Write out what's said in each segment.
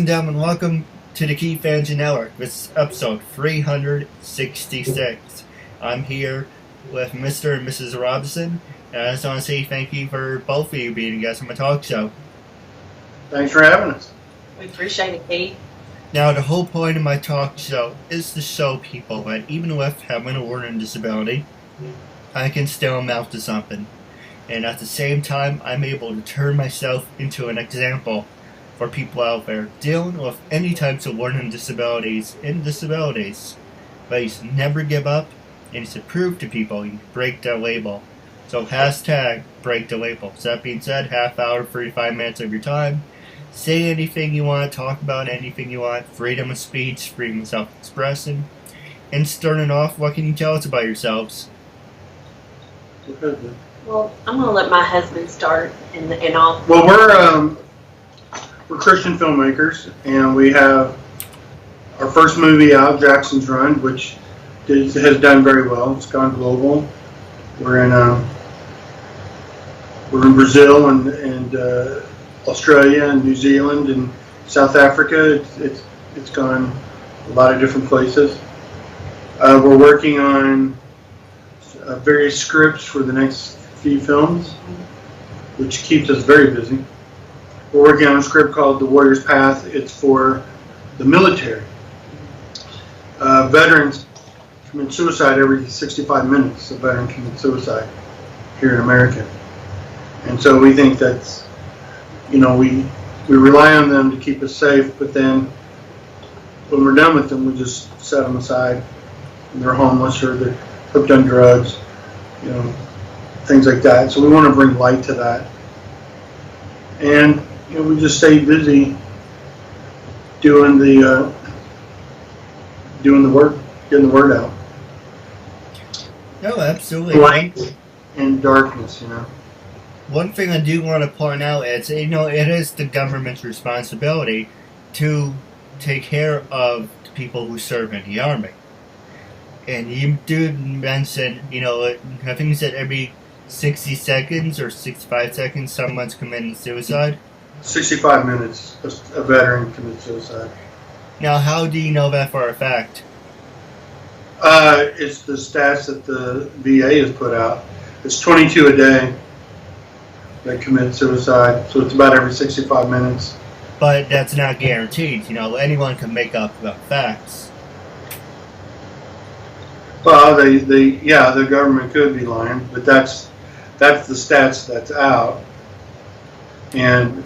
and gentlemen, welcome to the KeithAndrewNetWork. This is episode 366. I'm here with Mr. and Mrs. Robinson, and I just want to say thank you for both of you being guests on my talk show. Thanks for having us. We appreciate it, Keith. Now, the whole point of my talk show is to show people that even with having a learning disability, I can still amount to something. And at the same time, I'm able to turn myself into an example for people out there dealing with any types of learning disabilities and disabilities. But you should never give up, and you should prove to people you can break that label. So hashtag break the label. So that being said, half hour, 35 minutes of your time. Say anything you want, talk about anything you want, freedom of speech, freedom of self-expression. And starting off, what can you tell us about yourselves? Well, I'm going to let my husband start, and I'll... Well, we're Christian filmmakers, and we have our first movie out, Jackson's Run, which has done very well. It's gone global. We're in Brazil and Australia and New Zealand and South Africa. It's gone a lot of different places. We're working on various scripts for the next few films, which keeps us very busy. We're working on a script called The Warrior's Path. It's for the military. Veterans commit suicide every 65 minutes. A veteran commits suicide here in America. And so we think that's, we rely on them to keep us safe, but then when we're done with them, we just set them aside. And they're homeless or they're hooked on drugs, things like that. So we want to bring light to that. And we just stay busy doing the work, getting the word out. No, absolutely. Light and darkness, One thing I do want to point out is, it is the government's responsibility to take care of the people who serve in the Army. And you do mention, I think you said every 60 seconds or 65 seconds someone's committing suicide. 65 minutes a veteran commits suicide. Now, how do you know that for a fact? It's the stats that the VA has put out. It's 22 a day that commit suicide, so it's about every 65 minutes. But that's not guaranteed. Anyone can make up facts. Well, the government could be lying, but that's the stats that's out. And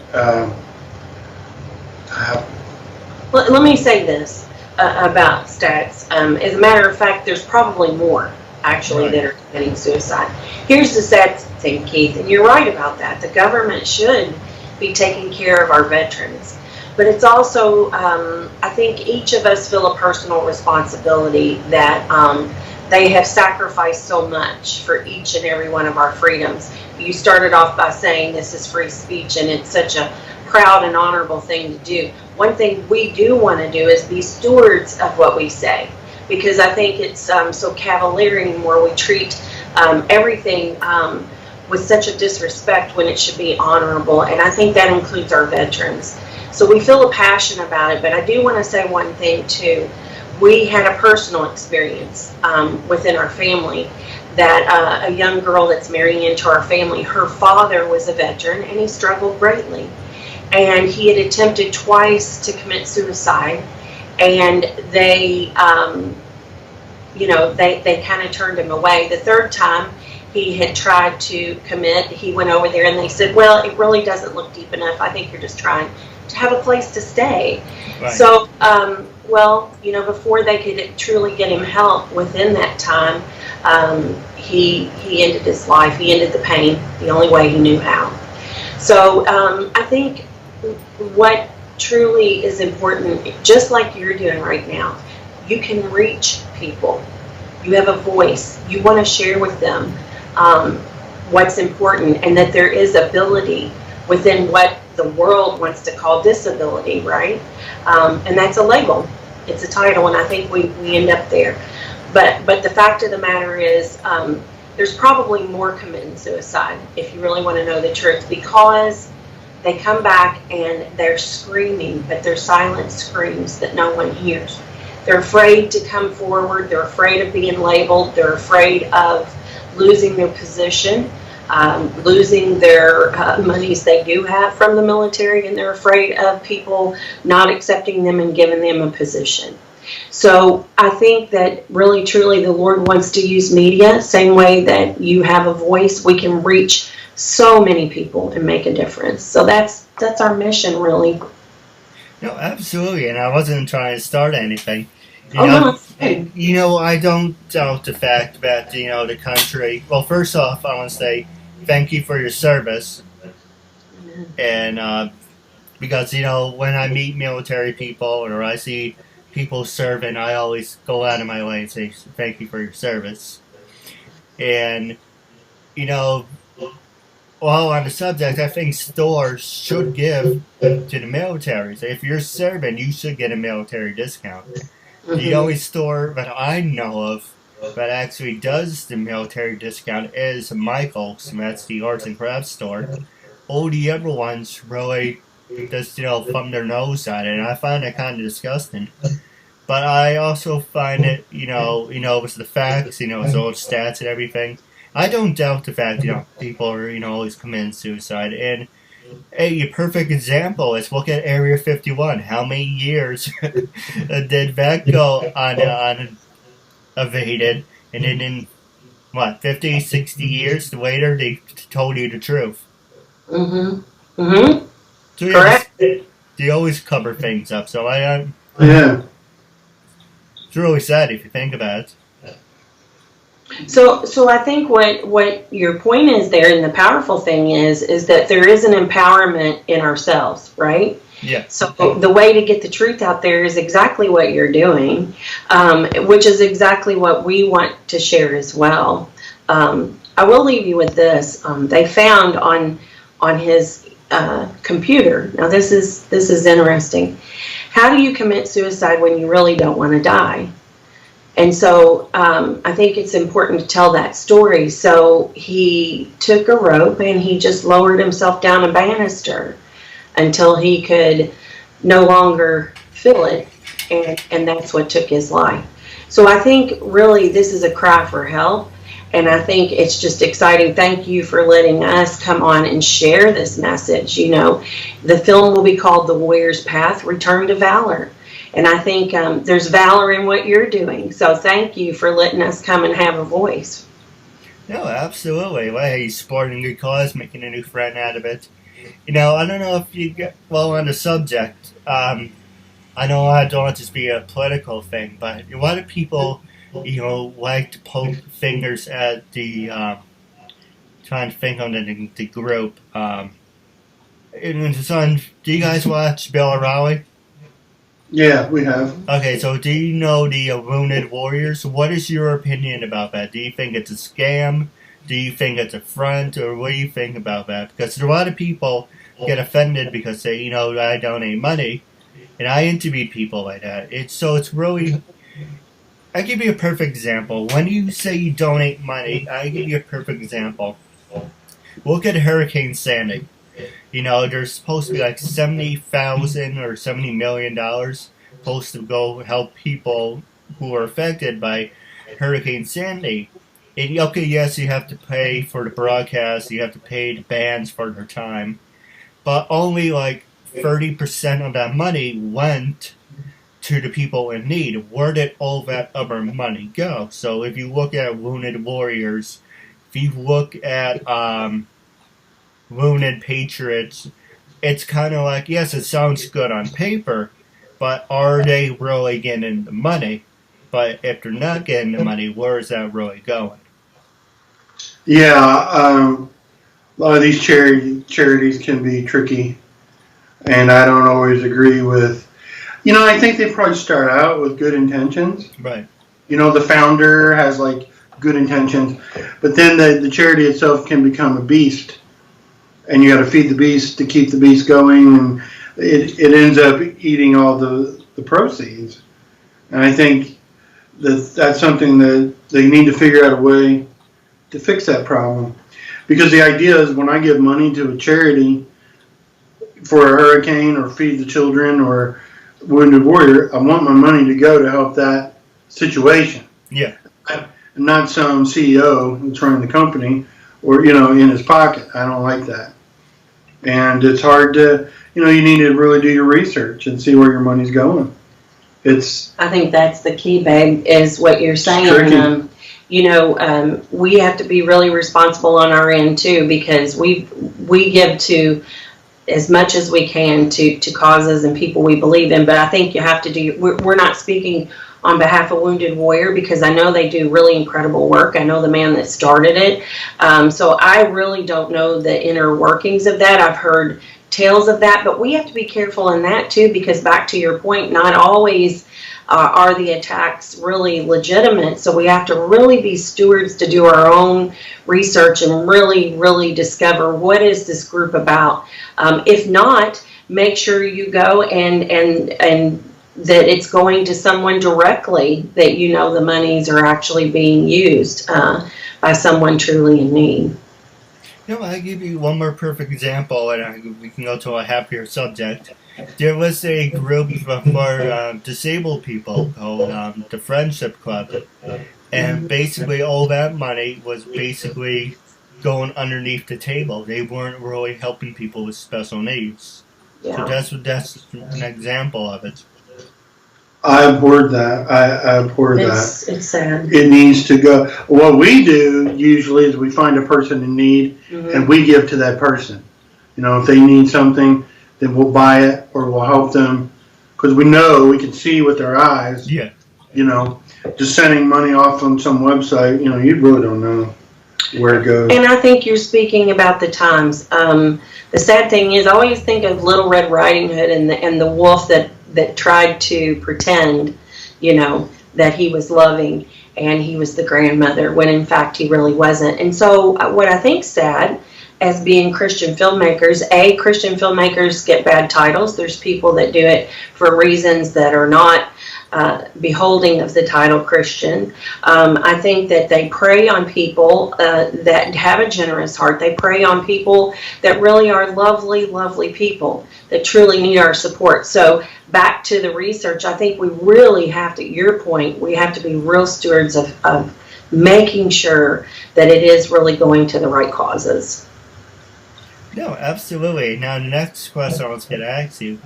Let me say this about stats. As a matter of fact, there's probably more, actually, right, that are committing suicide. Here's the sad thing, Keith, and you're right about that. The government should be taking care of our veterans. But it's also, I think each of us feel a personal responsibility that they have sacrificed so much for each and every one of our freedoms. You started off by saying this is free speech, and it's such a proud and honorable thing to do. One thing we do want to do is be stewards of what we say, because I think it's so cavalier anymore. We treat everything with such a disrespect when it should be honorable, and I think that includes our veterans. So we feel a passion about it, but I do want to say one thing too. We had a personal experience within our family that a young girl that's marrying into our family, her father was a veteran and he struggled greatly. And he had attempted twice to commit suicide, and they kind of turned him away. The third time he had tried to commit, he went over there and they said, well, it really doesn't look deep enough. I think you're just trying to have a place to stay. Right. So, before they could truly get him help within that time, he ended his life. He ended the pain the only way he knew how. So I think what truly is important, just like you're doing right now, you can reach people. You have a voice. You want to share with them what's important, and that there is ability within what the world wants to call disability, right? And that's a label. It's a title, and I think we end up there. But the fact of the matter is, there's probably more committing suicide, if you really want to know the truth, because they come back and they're screaming, but they're silent screams that no one hears. They're afraid to come forward. They're afraid of being labeled. They're afraid of losing their position, losing their monies they do have from the military, and they're afraid of people not accepting them and giving them a position. So I think that really, truly, the Lord wants to use media, same way that you have a voice. We can reach so many people and make a difference. So that's our mission, really. No, absolutely, and I wasn't trying to start anything. No. I don't doubt the fact that, the country... Well, first off, I want to say thank you for your service. And because, when I meet military people or I see people serving, I always go out of my way and say thank you for your service. And, while on the subject, I think stores should give to the military. So if you're serving, you should get a military discount. The only store that I know of that actually does the military discount is Michael's, and that's the arts and crafts store. All the other ones really just, thumb their nose at it, and I find it kind of disgusting. But I also find it, with the facts, with all the stats and everything, I don't doubt the fact, people are, always committing suicide. And a perfect example is look at Area 51. How many years did that go on evaded? And then in, 50, 60 years later, they told you the truth. Mm-hmm. Mm-hmm. So, correct. They always cover things up. So yeah. It's really sad if you think about it. So I think what your point is there, and the powerful thing is that there is an empowerment in ourselves, right? Yeah. So the way to get the truth out there is exactly what you're doing, which is exactly what we want to share as well. I will leave you with this. They found on his computer. Now this is interesting. How do you commit suicide when you really don't want to die? And so I think it's important to tell that story. So he took a rope and he just lowered himself down a banister until he could no longer feel it, and that's what took his life. So I think really this is a cry for help, and I think it's just exciting. Thank you for letting us come on and share this message. The film will be called The Warrior's Path, Return to Valor. And I think there's valor in what you're doing. So thank you for letting us come and have a voice. No, absolutely. Well, he's supporting a good cause, making a new friend out of it. I don't know if you get well on the subject. I know I don't want this to be a political thing, but a lot of people, like to poke fingers at the, trying to think on the group. Do you guys watch Bill O'Reilly? Yeah, we have. Okay, so do you know the Wounded Warriors? What is your opinion about that? Do you think it's a scam? Do you think it's a front? Or what do you think about that? Because a lot of people get offended because they, I donate money. And I interview people like that. It's really... I give you a perfect example. When you say you donate money, I give you a perfect example. Look at Hurricane Sandy. There's supposed to be like $70,000 or $70 million supposed to go help people who are affected by Hurricane Sandy. And okay, yes, you have to pay for the broadcast, you have to pay the bands for their time, but only like 30% of that money went to the people in need. Where did all that other money go? So if you look at Wounded Warriors, if you look at Wounded Patriots, it's kind of like, yes, it sounds good on paper, but are they really getting the money? But if they're not getting the money, where is that really going? Yeah, a lot of these charities can be tricky, and I don't always agree with, I think they probably start out with good intentions. Right. The founder has like good intentions, but then the charity itself can become a beast. And you got to feed the beast to keep the beast going, and it ends up eating all the proceeds. And I think that's something that they need to figure out a way to fix that problem. Because the idea is when I give money to a charity, for a hurricane or feed the children or Wounded Warrior. I want my money to go to help that situation. Yeah. Not some CEO who's running the company or, in his pocket. I don't like that. And it's hard to, you need to really do your research and see where your money's going. I think that's the key, babe, is what you're saying. We have to be really responsible on our end too, because we give to as much as we can to causes and people we believe in. But I think you have to do. We're not speaking on behalf of Wounded Warrior because I know they do really incredible work. I know the man that started it, so I really don't know the inner workings of that. I've heard tales of that, but we have to be careful in that too, because back to your point, not always are the attacks really legitimate. So we have to really be stewards to do our own research and really, really discover what is this group about. If not, make sure you go and that it's going to someone directly, that the monies are actually being used by someone truly in need. I'll give you one more perfect example, and we can go to a happier subject. There was a group for disabled people called the Friendship Club, and basically all that money was basically going underneath the table. They weren't really helping people with special needs. Yeah. So that's an example of it. I abhor that. I abhor that. It's sad. It needs to go. What we do usually is we find a person in need, and we give to that person. If they need something, then we'll buy it or we'll help them, because we can see with our eyes. Yeah. Just sending money off on some website, you really don't know where it goes. And I think you're speaking about the times. The sad thing is, I always think of Little Red Riding Hood and the wolf that tried to pretend, that he was loving and he was the grandmother, when in fact he really wasn't. And so what I think's sad, as being Christian filmmakers, Christian filmmakers get bad titles. There's people that do it for reasons that are not beholding of the title Christian. I think that they prey on people that have a generous heart. They prey on people that really are lovely, lovely people that truly need our support. So back to the research, I think we really have to, your point, we have to be real stewards of making sure that it is really going to the right causes. No, absolutely. Now, the next question I was going to ask you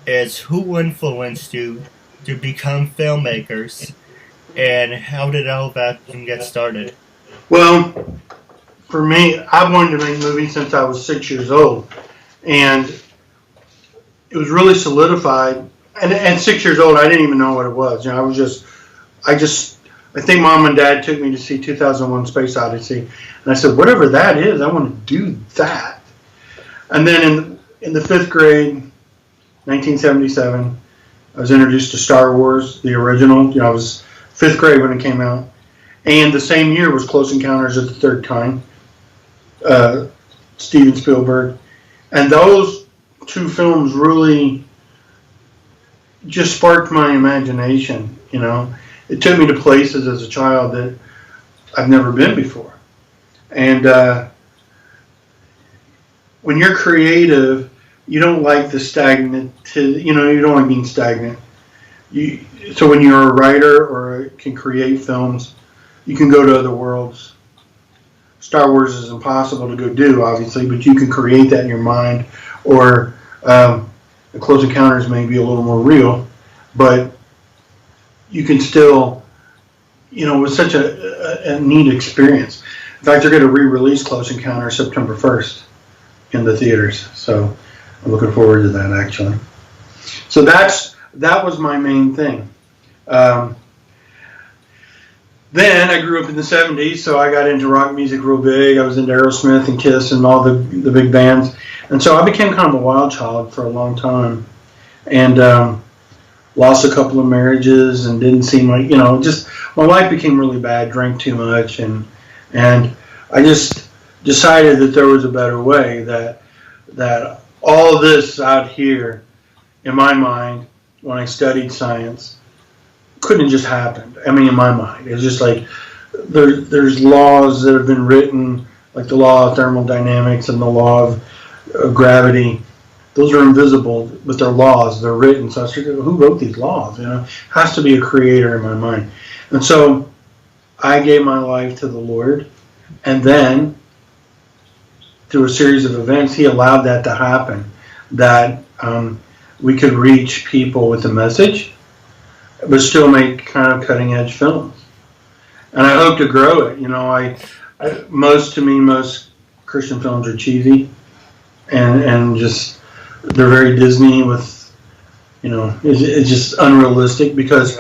is, who influenced you to become filmmakers, and how did all that get started? Well, for me, I've wanted to make movies since I was 6 years old, and it was really solidified. And at 6 years old, I didn't even know what it was. I think Mom and Dad took me to see 2001: Space Odyssey, and I said, whatever that is, I want to do that. And then in the 5th grade, 1977, I was introduced to Star Wars, the original. I was 5th grade when it came out. And the same year was Close Encounters of the Third Kind, Steven Spielberg. And those two films really just sparked my imagination, It took me to places as a child that I've never been before. And when you're creative, you don't like the stagnant, you don't like being stagnant. So when you're a writer or can create films, you can go to other worlds. Star Wars is impossible to go do, obviously, but you can create that in your mind. Or Close Encounters may be a little more real, but you can still, it was such a neat experience. In fact, they're going to re-release Close Encounters September 1st in the theaters, so I'm looking forward to that, actually. So that was my main thing. Then I grew up in the 70s, so I got into rock music real big. I was into Aerosmith and Kiss and all the big bands. And so I became kind of a wild child for a long time. And lost a couple of marriages and didn't seem like, just my life became really bad, drank too much. And I just decided that there was a better way, that all this out here, in my mind, when I studied science, couldn't just happen. I mean, in my mind, it's just like there's laws that have been written, like the law of thermodynamics and the law of gravity, those are invisible, but they're laws. They're written. So I said, who wrote these laws? Has to be a creator in my mind. And so I gave my life to the Lord, and then through a series of events, He allowed that to happen, that we could reach people with the message, but still make kind of cutting-edge films. And I hope to grow it. Most Christian films are cheesy, and just they're very Disney with, it's just unrealistic because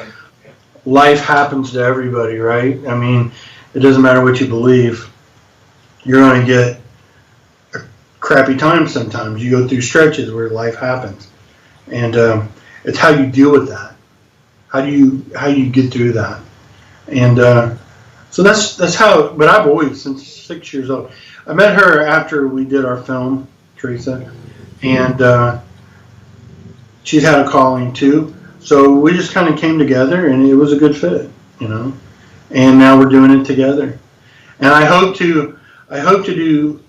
life happens to everybody, right? I mean, it doesn't matter what you believe. You're going to get a crappy time sometimes. You go through stretches where life happens, and it's how you deal with that. How do you get through that? And so that's how. But I've always, since 6 years old, I met her after we did our film, Teresa, and she'd had a calling too. So we just kind of came together, and it was a good fit, And now we're doing it together. And I hope to do,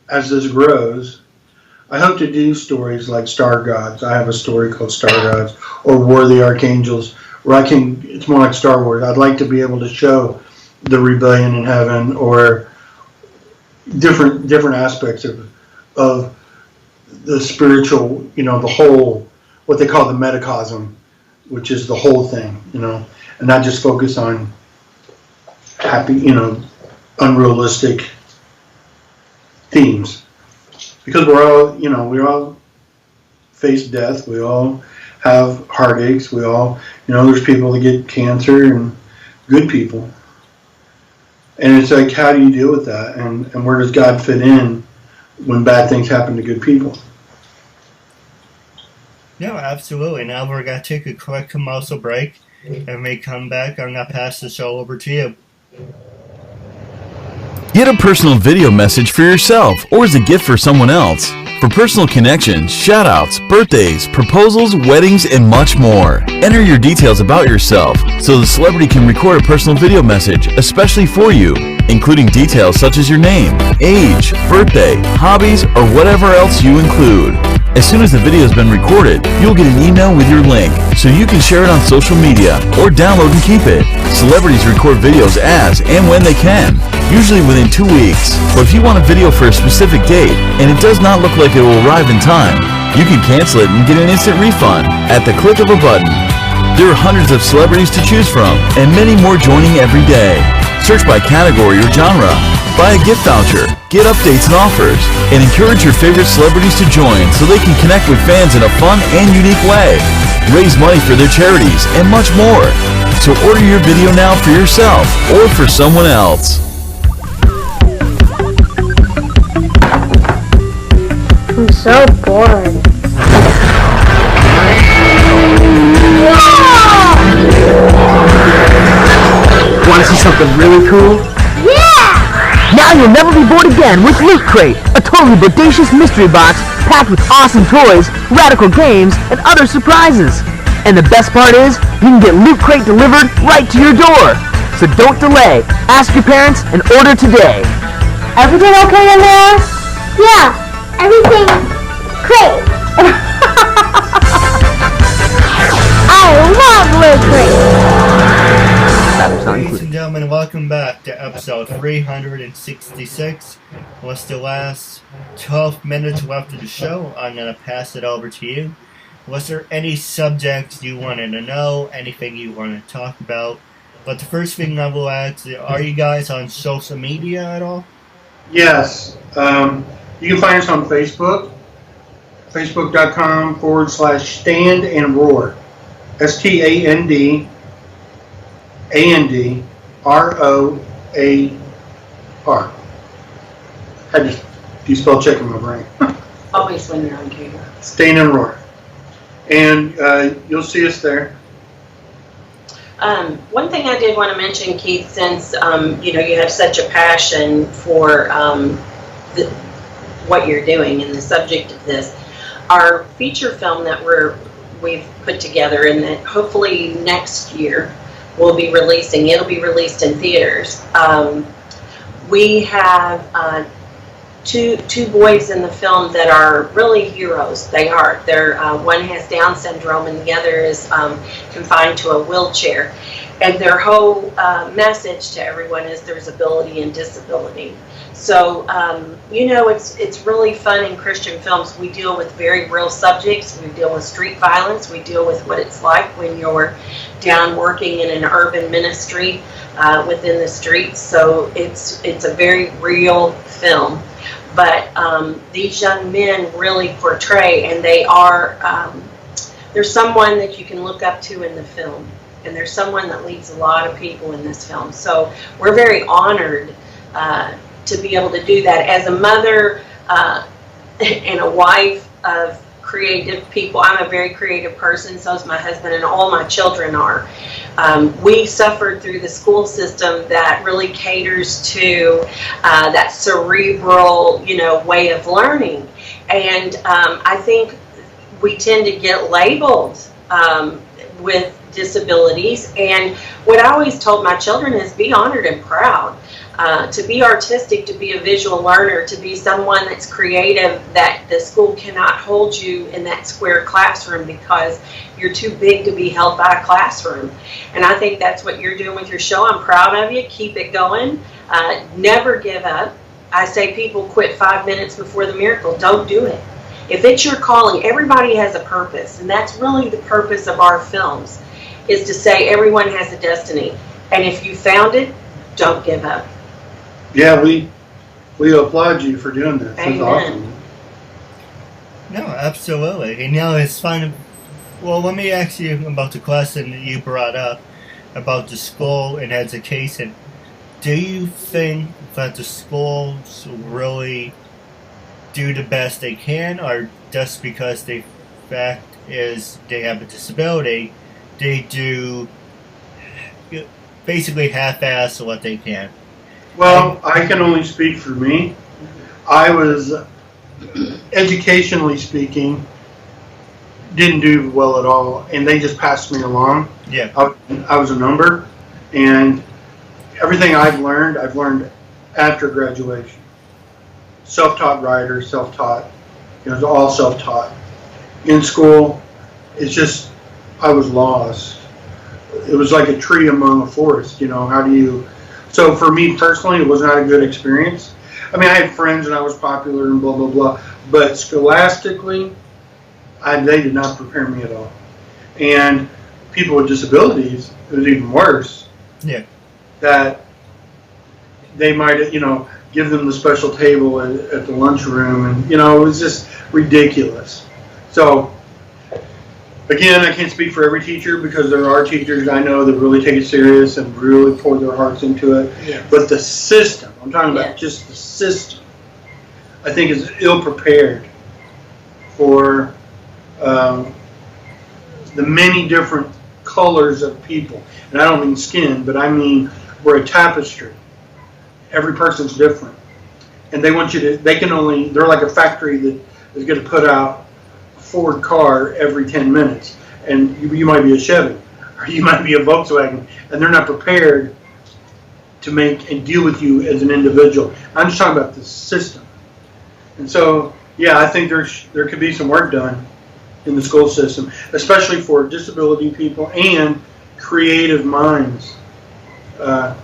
as this grows, I hope to do stories like Star Gods. I have a story called Star Gods, or War of the Archangels, where it's more like Star Wars. I'd like to be able to show the rebellion in heaven, or different aspects of the spiritual, the whole, what they call the metacosm, which is the whole thing, and not just focus on happy, unrealistic themes. Because we all face death, we all have heartaches, we all, there's people that get cancer and good people. And it's like, how do you deal with that? And where does God fit in when bad things happen to good people? No, absolutely. Now we're going to take a quick commercial break. And when we come back, I'm going to pass the show over to you. Get a personal video message for yourself or as a gift for someone else. For personal connections, shoutouts, birthdays, proposals, weddings, and much more. Enter your details about yourself so the celebrity can record a personal video message especially for you, including details such as your name, age, birthday, hobbies, or whatever else you include. As soon as the video has been recorded, you'll get an email with your link so you can share it on social media or download and keep it. Celebrities record videos as and when they can, usually within 2 weeks. But if you want a video for a specific date and it does not look like it will arrive in time, you can cancel it and get an instant refund at the click of a button. There are hundreds of celebrities to choose from and many more joining every day. Search by category or genre, buy a gift voucher, get updates and offers, and encourage your favorite celebrities to join so they can connect with fans in a fun and unique way. Raise money for their charities and much more. So order your video now for yourself or for someone else. I'm so bored. Want to see something really cool? Yeah! Now you'll never be bored again with Loot Crate, a totally bodacious mystery box packed with awesome toys, radical games, and other surprises. And the best part is, you can get Loot Crate delivered right to your door. So don't delay. Ask your parents and order today. Everything okay in there? Yeah, everything great. I love Loot Crate. Ladies and gentlemen, welcome back to episode 366. What's the last 12 minutes left of the show? I'm going to pass it over to you. Was there any subjects you wanted to know? Anything you want to talk about? But the first thing I will ask, are you guys on social media at all? Yes. You can find us on Facebook. Facebook.com/Stand and Roar. STANDANDROAR. Had to do spell check in my brain. Always when you're on camera. Stand and Roar. And you'll see us there. One thing I did want to mention, Keith, since you have such a passion for what you're doing and the subject of this, our feature film that we've put together and that hopefully next year we'll be releasing. It'll be released in theaters. We have two boys in the film that are really heroes. They are. They're one has Down syndrome and the other is confined to a wheelchair. And their whole message to everyone is there's ability and disability. So, it's really fun in Christian films. We deal with very real subjects. We deal with street violence. We deal with what it's like when you're down working in an urban ministry within the streets. So it's a very real film. But these young men really portray, and they are, there's someone that you can look up to in the film. And there's someone that leads a lot of people in this film. So we're very honored to be able to do that. As a mother and a wife of creative people, I'm a very creative person, so is my husband, and all my children are. We suffered through the school system that really caters to that cerebral, way of learning. And I think we tend to get labeled with disabilities, and what I always told my children is be honored and proud. To be artistic, to be a visual learner, to be someone that's creative, that the school cannot hold you in that square classroom because you're too big to be held by a classroom. And I think that's what you're doing with your show. I'm proud of you. Keep it going. Never give up. I say people quit 5 minutes before the miracle. Don't do it. If it's your calling, everybody has a purpose, and that's really the purpose of our films, is to say everyone has a destiny. And if you found it, don't give up. Yeah, we applaud you for doing this. It's awesome. No, absolutely. And it's fun. Well, let me ask you about the question that you brought up about the school and education. Do you think that the schools really do the best they can, or just because the fact is they have a disability, they do basically half-ass what they can? Well, I can only speak for me. I was, educationally speaking, didn't do well at all, and they just passed me along. Yeah. I was a number, and everything I've learned after graduation. Self-taught writer, self-taught, all self-taught. In school, it's just, I was lost. It was like a tree among a forest, how do you... So for me personally, it was not a good experience. I mean, I had friends and I was popular and blah, blah, blah. But scholastically, they did not prepare me at all. And people with disabilities, it was even worse. Yeah. That they might, give them the special table at the lunchroom. And, it was just ridiculous. So, again, I can't speak for every teacher because there are teachers I know that really take it serious and really pour their hearts into it. Yeah. But the system, I'm talking about just the system, I think is ill-prepared for the many different colors of people. And I don't mean skin, but I mean we're a tapestry. Every person's different. And they want you to, they're like a factory that is going to put out Ford car every 10 minutes, and you might be a Chevy or you might be a Volkswagen, and they're not prepared to make and deal with you as an individual. I'm just talking about the system. And so, I think there could be some work done in the school system, especially for disability people and creative minds. I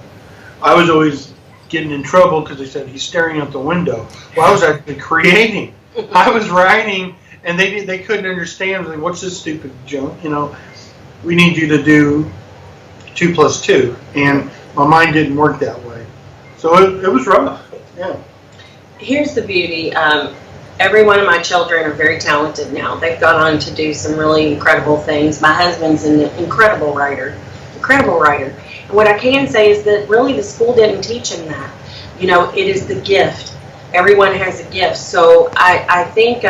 was always getting in trouble because they said he's staring out the window. Well, I was actually creating. I was writing. And they couldn't understand, like, what's this stupid junk? We need you to do 2 + 2. And my mind didn't work that way. So it was rough. Yeah. Here's the beauty. Every one of my children are very talented now. They've gone on to do some really incredible things. My husband's an incredible writer. And what I can say is that really the school didn't teach him that. It is the gift. Everyone has a gift. So I think...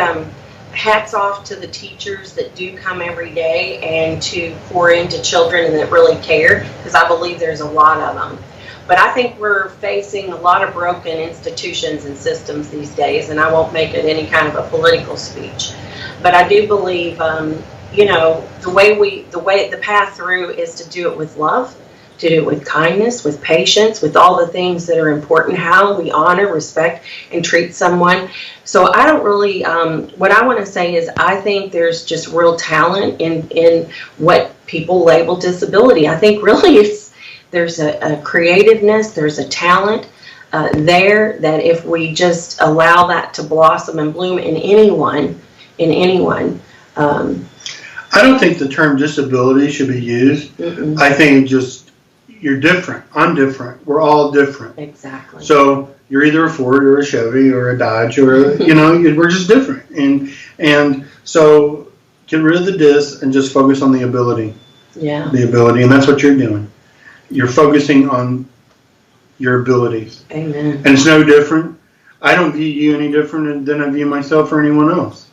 hats off to the teachers that do come every day and to pour into children and that really care, because I believe there's a lot of them. But I think we're facing a lot of broken institutions and systems these days, and I won't make it any kind of a political speech. But I do believe, the path through is to do it with love, to do it with kindness, with patience, with all the things that are important, how we honor, respect, and treat someone. So I don't really, what I want to say is I think there's just real talent in what people label disability. I think really there's a creativeness, there's a talent there that if we just allow that to blossom and bloom in anyone, I don't think the term disability should be used. I think just you're different. I'm different. We're all different. Exactly. So you're either a Ford or a Chevy or a Dodge or we're just different. And so get rid of the dis and just focus on the ability. Yeah. The ability, and that's what you're doing. You're focusing on your abilities. Amen. And it's no different. I don't view you any different than I view myself or anyone else.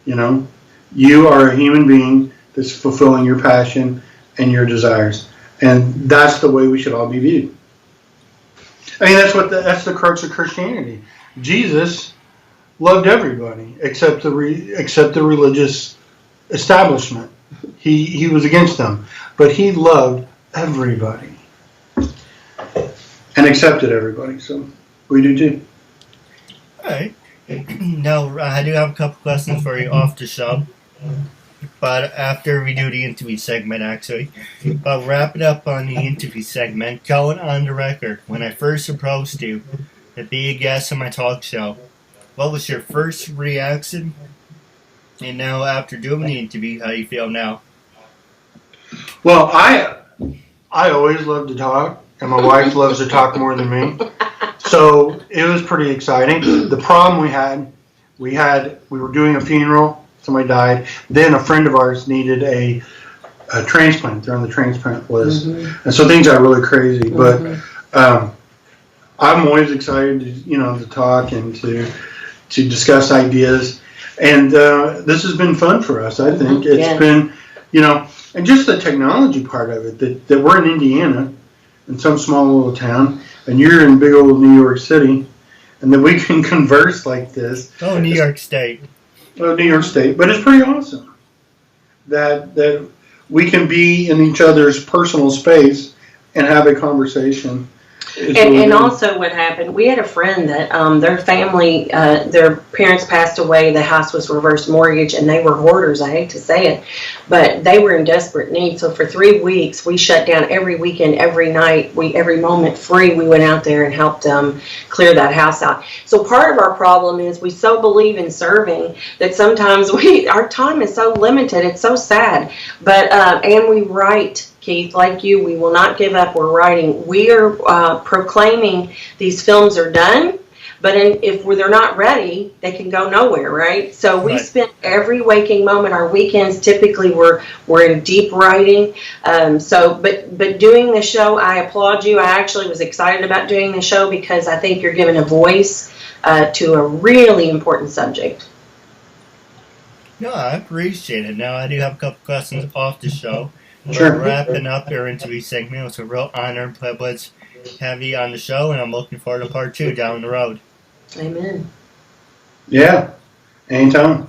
You are a human being that's fulfilling your passion and your desires. And that's the way we should all be viewed. I mean, that's the crux of Christianity. Jesus loved everybody except the religious establishment. He was against them, but he loved everybody and accepted everybody. So we do too. All right. Now I do have a couple questions for you off the show, but after we do the interview segment, actually. But wrapping up on the interview segment, going on the record, when I first approached you to be a guest on my talk show, what was your first reaction? And now after doing the interview, how do you feel now? Well, I always love to talk, and my wife loves to talk more than me. So it was pretty exciting. The problem we were doing a funeral, somebody died. Then a friend of ours needed a transplant. They're on the transplant list. And so things got really crazy. But I'm always excited to talk and to discuss ideas. And this has been fun for us, I think. It's been, and just the technology part of it, that we're in Indiana, in some small little town, and you're in big old New York City, and that we can converse like this. Oh, New York State. Well, New York State. But it's pretty awesome that we can be in each other's personal space and have a conversation. And also what happened, we had a friend that their family, their parents passed away, the house was reverse mortgage, and they were hoarders, I hate to say it, but they were in desperate need. So for 3 weeks, we shut down every weekend, every night, every moment free, we went out there and helped them clear that house out. So part of our problem is we so believe in serving that sometimes our time is so limited, it's so sad. But, and we write, Keith, like you, we will not give up. We're writing. We are proclaiming these films are done, but if they're not ready, they can go nowhere, right? So we spend every waking moment. Our weekends typically we're in deep writing. But doing the show, I applaud you. I actually was excited about doing the show because I think you're giving a voice to a really important subject. No, I appreciate it. Now I do have a couple questions off the show. Sure. We're wrapping up our interview segment. It's a real honor and privilege to have you on the show, and I'm looking forward to part 2 down the road. Amen. Yeah, anytime.